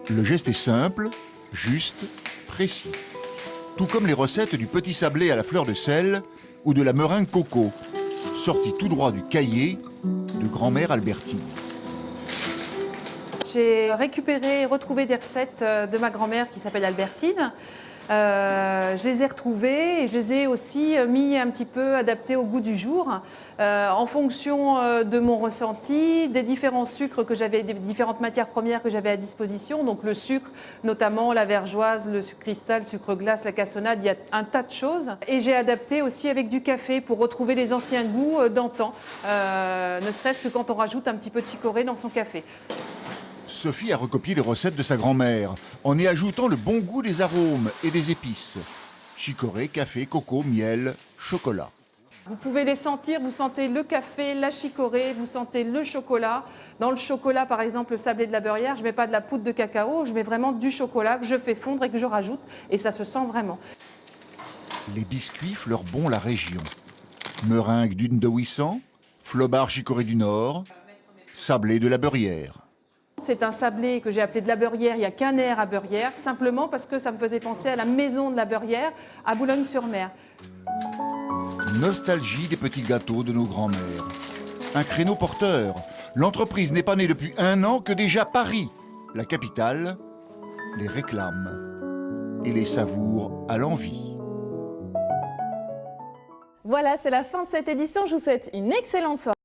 Le geste est simple, juste, précis. Tout comme les recettes du petit sablé à la fleur de sel ou de la meringue coco, sortie tout droit du cahier de grand-mère Albertine. J'ai récupéré et retrouvé des recettes de ma grand-mère qui s'appelle Albertine. Je les ai retrouvées et je les ai aussi mis un petit peu adaptées au goût du jour en fonction de mon ressenti, des différents sucres que j'avais, des différentes matières premières que j'avais à disposition. Donc le sucre, notamment la vergeoise, le sucre cristal, le sucre glace, la cassonade, il y a un tas de choses. Et j'ai adapté aussi avec du café pour retrouver les anciens goûts d'antan, ne serait-ce que quand on rajoute un petit peu de chicorée dans son café. Sophie a recopié les recettes de sa grand-mère en y ajoutant le bon goût des arômes et des épices. Chicorée, café, coco, miel, chocolat. Vous pouvez les sentir, vous sentez le café, la chicorée, vous sentez le chocolat. Dans le chocolat, par exemple, le sablé de la beurrière, je ne mets pas de la poudre de cacao, je mets vraiment du chocolat que je fais fondre et que je rajoute. Et ça se sent vraiment. Les biscuits fleurent bon la région. Meringue d'une de Ouissant, flobard chicorée du Nord, sablé de la beurrière. C'est un sablé que j'ai appelé de la beurrière, il n'y a qu'un air à beurrière, simplement parce que ça me faisait penser à la maison de la beurrière à Boulogne-sur-Mer. Nostalgie des petits gâteaux de nos grands-mères. Un créneau porteur. L'entreprise n'est pas née depuis 1 an que déjà Paris, la capitale, les réclame et les savoure à l'envi. Voilà, c'est la fin de cette édition. Je vous souhaite une excellente soirée.